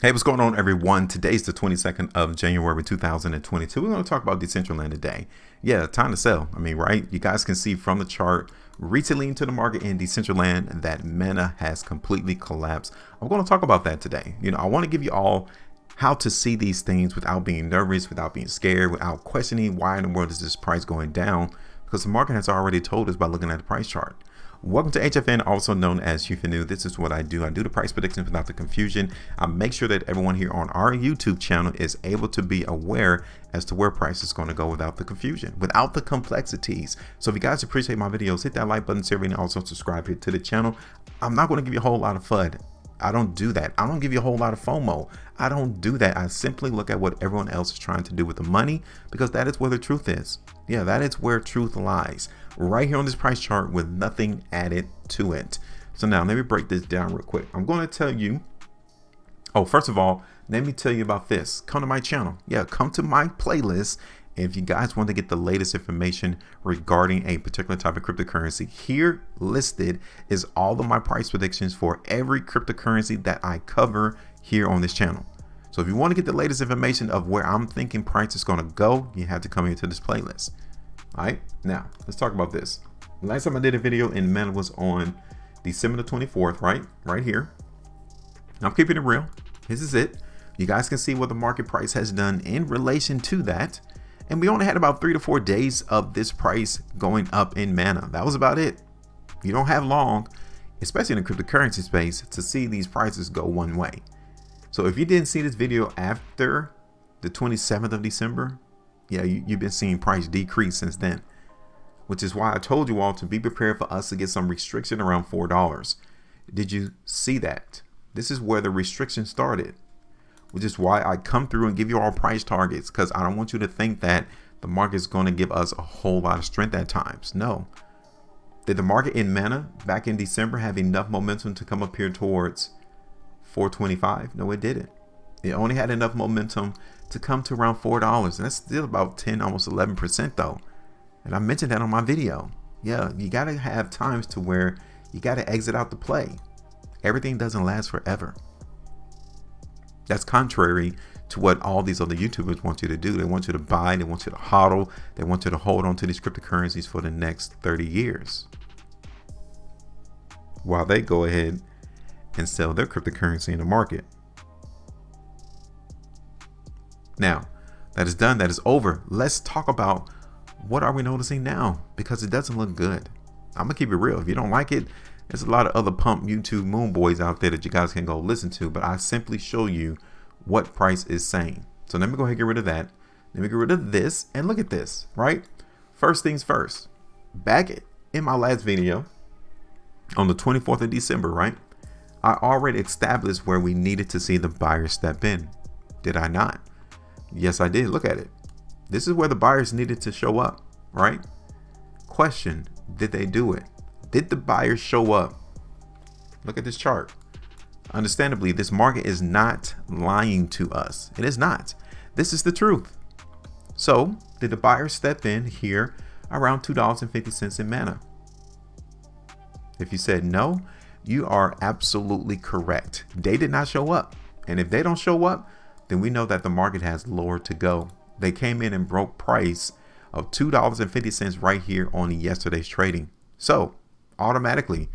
Hey, what's going on, everyone? Today's the 22nd of January 2022. We're going to talk about Decentraland today. Yeah, time to sell. I mean, right? You guys can see from the chart recently into the market in Decentraland that mana has completely collapsed. I'm going to talk about that today. I want to give you all how to see these things without being nervous, without being scared, without questioning why in the world is this price going down, because the market has already told us by looking at the price chart. Welcome to HueFin, also known as HueFin. This is what I do. I do the price predictions without the confusion. I make sure that everyone here on our YouTube channel is able to be aware as to where price is going to go without the confusion, without the complexities. So if you guys appreciate my videos, hit that like button, and also subscribe here to the channel. I'm not going to give you a whole lot of FUD. I don't do that. I don't give you a whole lot of FOMO. I don't do that. I simply look at what everyone else is trying to do with the money, because that is where the truth is. Yeah, that is where truth lies, right here on this price chart with nothing added to it. So now let me break this down real quick. I'm going to tell you, first of all, let me tell you about this. Come to my channel. Yeah, come to my playlist. If you guys want to get the latest information regarding a particular type of cryptocurrency, here listed is all of my price predictions for every cryptocurrency that I cover here on this channel. So if you want to get the latest information of where I'm thinking price is going to go, you have to come into this playlist. All right, now let's talk about this. Last time I did a video in mana was on December the 24th, right here. I'm keeping it real. This is it. You guys can see what the market price has done in relation to that. And we only had about 3 to 4 days of this price going up in mana. That was about it. You don't have long, especially in the cryptocurrency space, to see these prices go one way. So if you didn't see this video after the 27th of December, yeah, you've been seeing price decrease since then, which is why I told you all to be prepared for us to get some restriction around $4. Did you see that? This is where the restriction started, which is why I come through and give you all price targets, because I don't want you to think that the market is going to give us a whole lot of strength at times. No. Did the market in mana back in December have enough momentum to come up here towards 425? No, it didn't. It only had enough momentum to come to around $4, and that's still about 10, almost 11% though. And I mentioned that on my video. Yeah, you got to have times to where you got to exit out the play. Everything doesn't last forever. That's contrary to what all these other YouTubers want you to do. They want you to buy, they want you to hodl, they want you to hold on to these cryptocurrencies for the next 30 years. While they go ahead and sell their cryptocurrency in the market. Now, that is done, that is over. Let's talk about what are we noticing now, because it doesn't look good. I'm gonna keep it real. If you don't like it, there's a lot of other pump YouTube moon boys out there that you guys can go listen to, but I simply show you what price is saying. So let me go ahead and get rid of that. Let me get rid of this and look at this, right? First things first, back in my last video on the 24th of December, right? I already established where we needed to see the buyer step in. Did I not? Yes, I did. Look at it. This is where the buyers needed to show up, right? Question, did they do it? Did the buyers show up? Look at this chart. Understandably, this market is not lying to us. It is not. This is the truth. So, did the buyers step in here around $2.50 in mana? If you said no, you are absolutely correct. They did not show up. And if they don't show up, then we know that the market has lower to go. They came in and broke price of $2.50 right here on yesterday's trading. So automatically,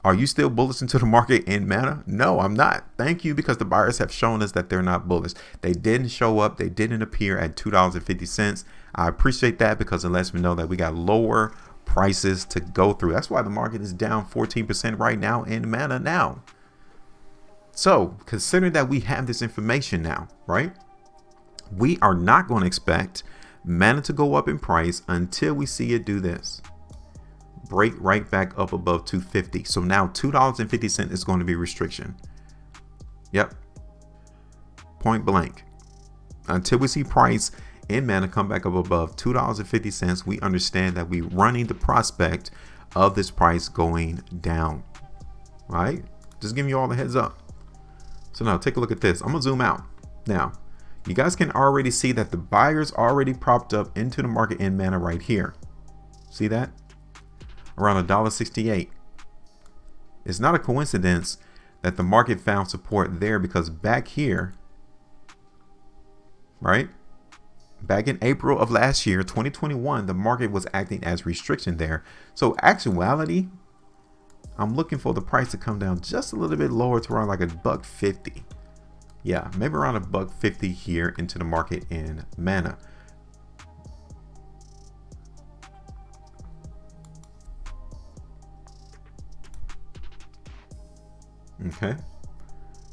are you still bullish into the market in mana? No, I'm not. Thank you, because the buyers have shown us that they're not bullish. They didn't show up. They didn't appear at $2.50. I appreciate that, because it lets me know that we got lower prices to go through. That's why the market is down 14% right now in mana now. So considering that we have this information now, right? We are not going to expect mana to go up in price until we see it do this. Break right back up above 250. So now $2.50 is going to be restriction. Yep. Point blank. Until we see price in mana come back up above $2.50, we understand that we're running the prospect of this price going down. Right? Just giving you all the heads up. So now take a look at this. I'm gonna zoom out. Now, you guys can already see that the buyers already propped up into the market in mana right here. See that? Around $1.68. It's not a coincidence that the market found support there, because back here, right, back in April of last year, 2021, the market was acting as restriction there. So actuality, I'm looking for the price to come down just a little bit lower to around like $1.50. Yeah, maybe around $1.50 here into the market in Mana. Okay,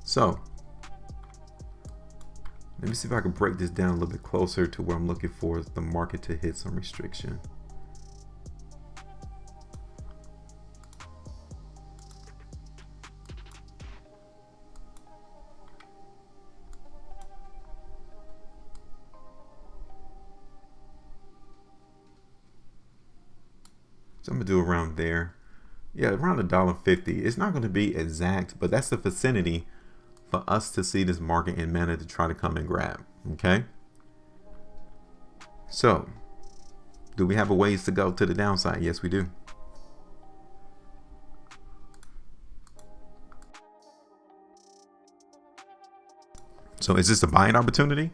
so let me see if I can break this down a little bit closer to where I'm looking for the market to hit some restriction. So I'm gonna do around there. Yeah, around $1.50. It's not going to be exact, but that's the vicinity for us to see this market in Mana to try to come and grab. Okay. So, do we have a ways to go to the downside? Yes, we do. So, is this a buying opportunity?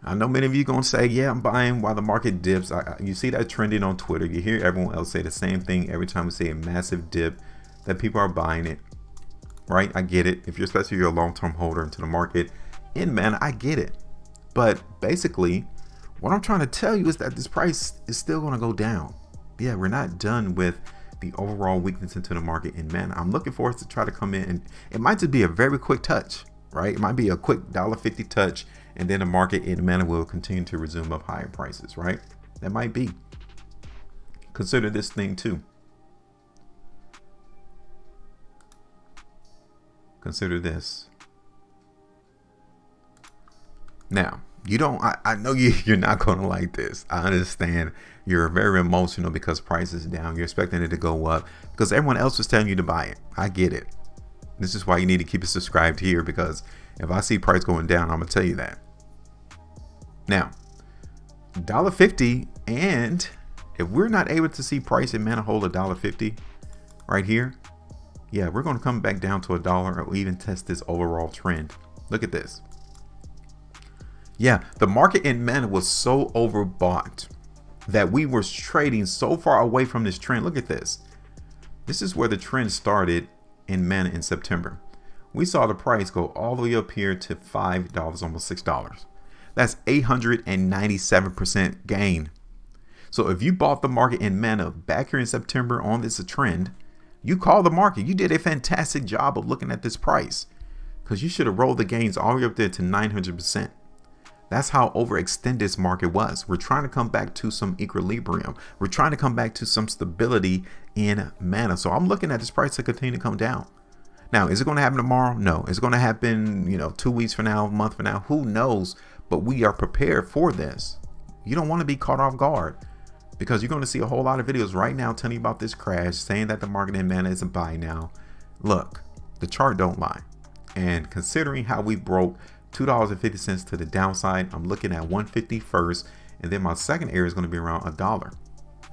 I know many of you gonna say, yeah, I'm buying while the market dips. You see that trending on Twitter. You hear everyone else say the same thing every time we see a massive dip, that people are buying it, right? I get it. If you're, especially you're a long-term holder into the market in Mana, I get it. But basically, what I'm trying to tell you is that this price is still gonna go down. Yeah, we're not done with the overall weakness into the market in Mana. I'm looking for us to try to come in, and it might just be a very quick touch, right? It might be a quick $1.50 touch, and then the market in Mana will continue to resume up higher prices, right? That might be. Consider this thing too. Consider this. Now, you don't, I know you're not going to like this. I understand you're very emotional because price is down. You're expecting it to go up because everyone else was telling you to buy it. I get it. This is why you need to keep it subscribed here, because if I see price going down, I'm gonna tell you that. Now, $1.50, and if we're not able to see price in Mana hold $1.50 right here, yeah, we're gonna come back down to $1 or even test this overall trend. Look at this. Yeah, the market in Mana was so overbought that we were trading so far away from this trend. Look at this. This is where the trend started in Mana in September. We saw the price go all the way up here to $5, almost $6. That's 897% gain. So if you bought the market in Mana back here in September on this trend, you called the market. You did a fantastic job of looking at this price, because you should have rolled the gains all the way up there to 900%. That's how overextended this market was. We're trying to come back to some equilibrium. We're trying to come back to some stability in Mana. So I'm looking at this price to continue to come down. Now, is it going to happen tomorrow? No. Is it going to happen, 2 weeks from now, a month from now? Who knows? But we are prepared for this. You don't want to be caught off guard, because you're going to see a whole lot of videos right now telling you about this crash, saying that the market in Mana is a buy now. Look, the chart don't lie. And considering how we broke $2.50 to the downside, I'm looking at 150 first, and then my second area is going to be around $1.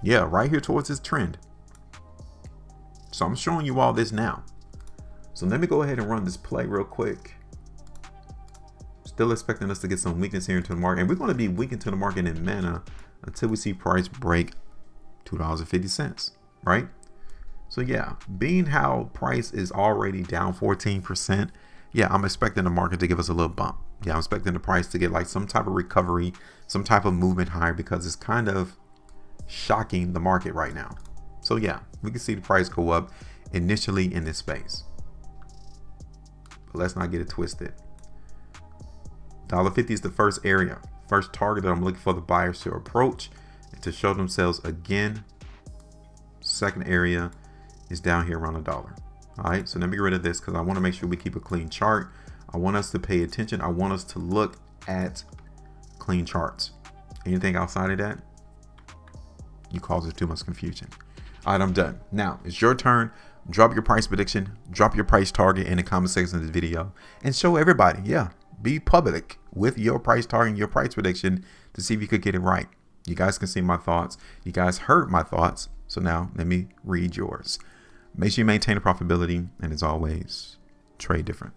Yeah, right here towards this trend. So I'm showing you all this now. So let me go ahead and run this play real quick. Still expecting us to get some weakness here into the market, and we're going to be weak into the market in Mana until we see price break $2.50, right? So yeah, being how price is already down 14%, yeah, I'm expecting the market to give us a little bump. Yeah, I'm expecting the price to get like some type of recovery, some type of movement higher, because it's kind of shocking the market right now. So yeah, we can see the price go up initially in this space. But let's not get it twisted. $1.50 is the first area, first target that I'm looking for the buyers to approach and to show themselves again. Second area is down here around $1. All right, so let me get rid of this because I want to make sure we keep a clean chart. I want us to pay attention. I want us to look at clean charts. Anything outside of that, you cause too much confusion. All right, I'm done. Now it's your turn. Drop your price prediction, drop your price target in the comment section of this video, and show everybody. Yeah, be public with your price target and your price prediction to see if you could get it right. You guys can see my thoughts. You guys heard my thoughts. So now let me read yours. Make sure you maintain the profitability. And as always, trade different.